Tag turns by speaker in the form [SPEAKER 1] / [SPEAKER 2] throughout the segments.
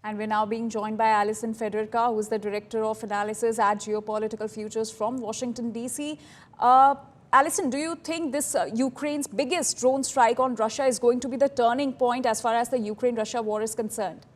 [SPEAKER 1] And we're now being joined by Alison Federica, who is the Director of Analysis at Geopolitical Futures from Washington, D.C. Alison, do you think this Ukraine's biggest drone strike on Russia is going to be the turning point as far as the Ukraine-Russia war is concerned?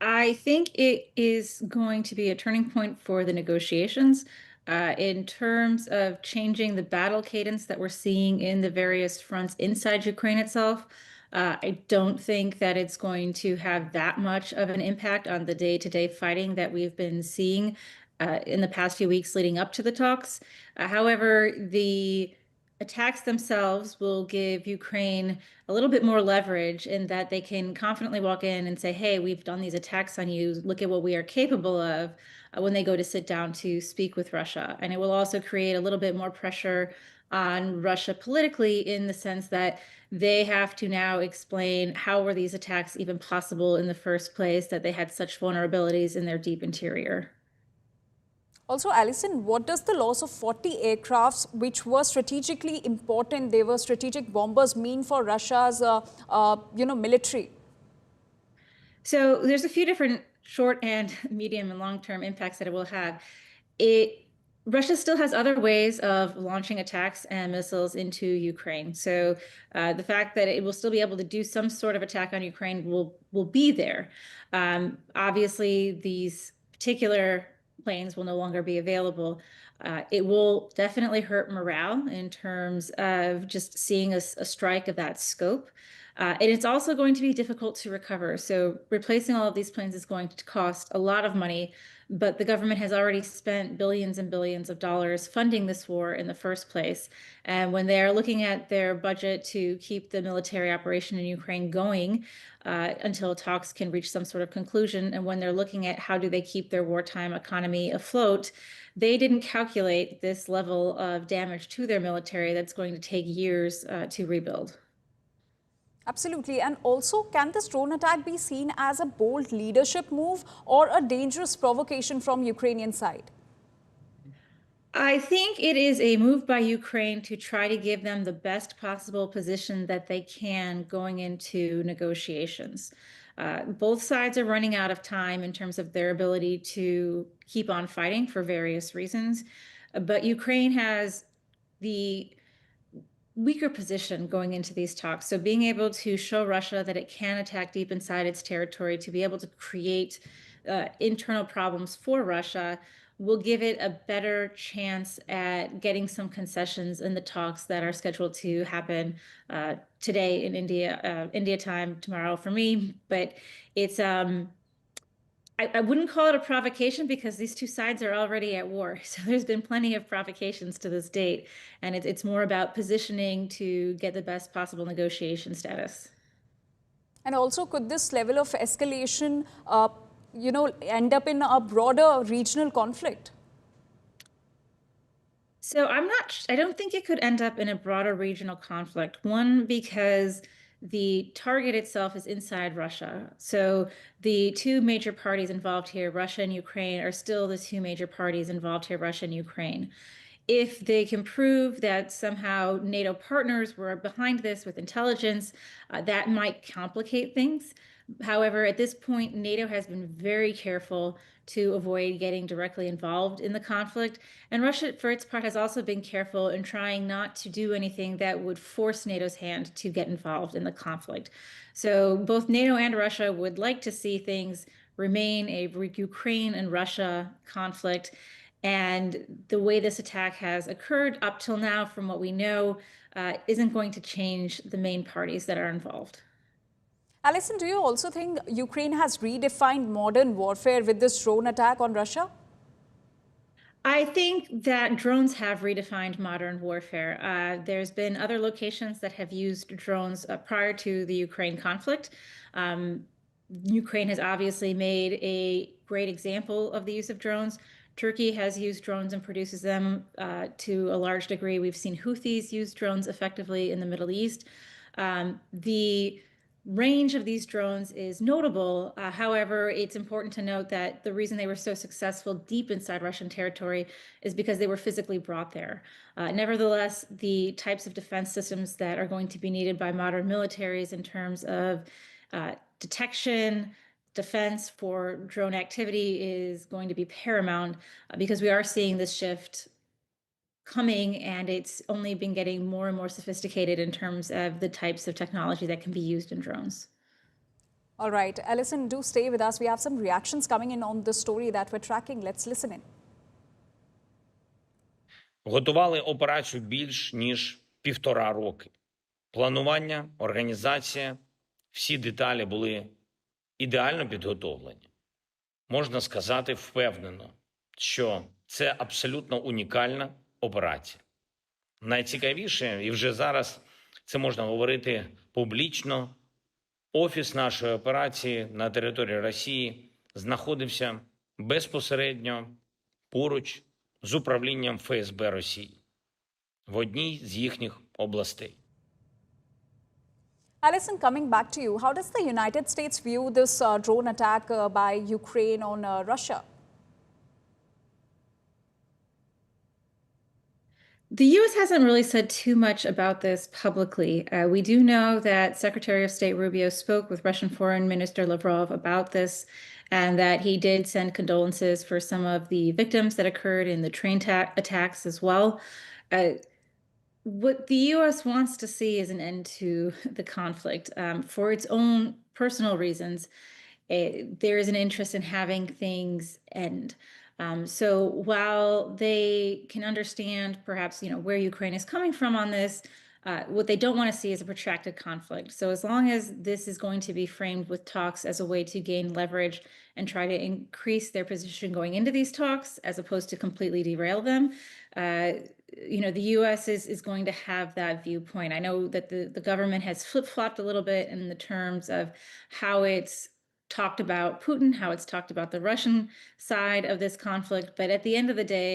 [SPEAKER 2] I think it is going to be a turning point for the negotiations in terms of changing the battle cadence that we're seeing in the various fronts inside Ukraine itself. I don't think that it's going to have that much of an impact on the day-to-day fighting that we've been seeing in the past few weeks leading up to the talks. However, the attacks themselves will give Ukraine a little bit more leverage in that they can confidently walk in and say, hey, we've done these attacks on you. Look at what we are capable of when they go to sit down to speak with Russia. And it will also create a little bit more pressure on Russia politically in the sense that they have to now explain how were these attacks even possible in the first place, that they had such vulnerabilities in their deep interior.
[SPEAKER 1] Also, Alison, what does the loss of 40 aircrafts, which were strategically important, they were strategic bombers, mean for Russia's, military?
[SPEAKER 2] So there's a few different short and medium and long-term impacts that it will have. It Russia still has other ways of launching attacks and missiles into Ukraine. So the fact that it will still be able to do some sort of attack on Ukraine will be there. Obviously, these particular planes will no longer be available. It will definitely hurt morale in terms of just seeing a strike of that scope. And it's also going to be difficult to recover. So replacing all of these planes is going to cost a lot of money, but the government has already spent billions and billions of dollars funding this war in the first place. And when they're looking at their budget to keep the military operation in Ukraine going until talks can reach some sort of conclusion, and when they're looking at how do they keep their wartime economy afloat, they didn't calculate this level of damage to their military that's going to take years to rebuild.
[SPEAKER 1] Absolutely. And also, can this drone attack be seen as a bold leadership move or a dangerous provocation from Ukrainian side?
[SPEAKER 2] I think it is a move by Ukraine to try to give them the best possible position that they can going into negotiations. Both sides are running out of time in terms of their ability to keep on fighting for various reasons. But Ukraine has the weaker position going into these talks. So being able to show Russia that it can attack deep inside its territory, to be able to create internal problems for Russia, will give it a better chance at getting some concessions in the talks that are scheduled to happen today in India time, tomorrow for me. But it's I wouldn't call it a provocation because these two sides are already at war. So there's been plenty of provocations to this date. And it's more about positioning to get the best possible negotiation status.
[SPEAKER 1] And also, could this level of escalation, end up in a broader regional conflict?
[SPEAKER 2] So I don't think it could end up in a broader regional conflict. One, because the target itself is inside Russia. So the two major parties involved here, Russia and Ukraine, are still the two major parties involved here, Russia and Ukraine. If they can prove that somehow NATO partners were behind this with intelligence, that might complicate things. However, at this point, NATO has been very careful to avoid getting directly involved in the conflict. And Russia, for its part, has also been careful in trying not to do anything that would force NATO's hand to get involved in the conflict. So both NATO and Russia would like to see things remain a Ukraine and Russia conflict. And the way this attack has occurred up till now, from what we know, isn't going to change the main parties that are involved.
[SPEAKER 1] Alison, do you also think Ukraine has redefined modern warfare with this drone attack on Russia?
[SPEAKER 2] I think that drones have redefined modern warfare. There's been other locations that have used drones prior to the Ukraine conflict. Ukraine has obviously made a great example of the use of drones. Turkey has used drones and produces them to a large degree. We've seen Houthis use drones effectively in the Middle East. The range of these drones is notable. However, it's important to note that the reason they were so successful deep inside Russian territory is because they were physically brought there. Nevertheless, the types of defense systems that are going to be needed by modern militaries in terms of detection, defense for drone activity is going to be paramount because we are seeing this shift coming, and it's only been getting more and more sophisticated in terms of the types of technology that can be used in drones.
[SPEAKER 1] All right, Alison, do stay with us. We have some reactions coming in on the story that we're tracking. Let's listen in.
[SPEAKER 3] Готували операцію більш ніж 1,5 роки. Планування, організація, всі деталі були ідеально підготовлені. Можна сказати впевнено, що це абсолютно унікальна операція. Найцікавіше, і вже зараз це можна говорити публічно, офіс нашої операції на території Росії знаходився безпосередньо поруч з управлінням ФСБ Росії в одній з їхніх областей.
[SPEAKER 1] Alison, coming back to you, how does the United States view this drone attack by Ukraine on Russia?
[SPEAKER 2] The U.S. hasn't really said too much about this publicly. We do know that Secretary of State Rubio spoke with Russian Foreign Minister Lavrov about this, and that he did send condolences for some of the victims that occurred in the train attacks as well. What the U.S. wants to see is an end to the conflict. For its own personal reasons, there is an interest in having things end. So while they can understand perhaps, where Ukraine is coming from on this, what they don't want to see is a protracted conflict. So as long as this is going to be framed with talks as a way to gain leverage and try to increase their position going into these talks, as opposed to completely derail them, the U.S. is going to have that viewpoint. I know that the government has flip-flopped a little bit in the terms of how it's talked about Putin, how it's talked about the Russian side of this conflict. But at the end of the day,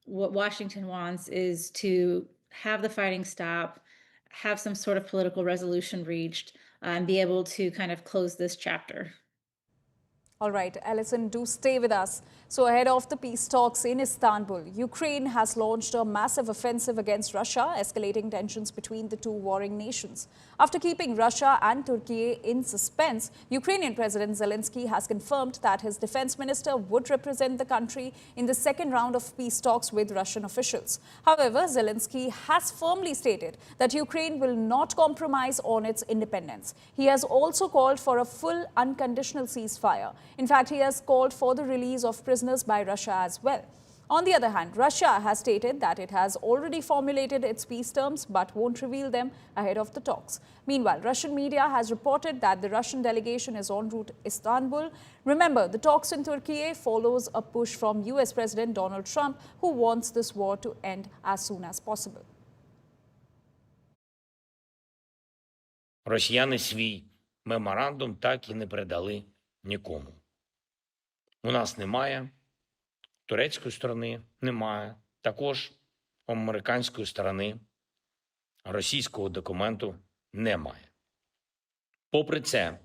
[SPEAKER 2] what Washington wants is to have the fighting stop, have some sort of political resolution reached, and be able to kind of close this chapter.
[SPEAKER 1] All right, Alison, do stay with us. So ahead of the peace talks in Istanbul, Ukraine has launched a massive offensive against Russia, escalating tensions between the two warring nations. After keeping Russia and Turkey in suspense, Ukrainian President Zelensky has confirmed that his defense minister would represent the country in the second round of peace talks with Russian officials. However, Zelensky has firmly stated that Ukraine will not compromise on its independence. He has also called for a full unconditional ceasefire. In fact, he has called for the release of prisoners by Russia as well. On the other hand, Russia has stated that it has already formulated its peace terms but won't reveal them ahead of the talks. Meanwhile, Russian media has reported that the Russian delegation is en route to Istanbul. Remember, the talks in Turkey follows a push from US President Donald Trump, who wants this war to end as soon as possible.
[SPEAKER 3] Росіяни свій меморандум так і не передали нікому. У нас немає, турецької сторони немає, також у американської сторони російського документу немає. Попри це,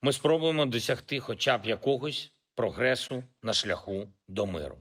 [SPEAKER 3] ми спробуємо досягти хоча б якогось прогресу на шляху до миру.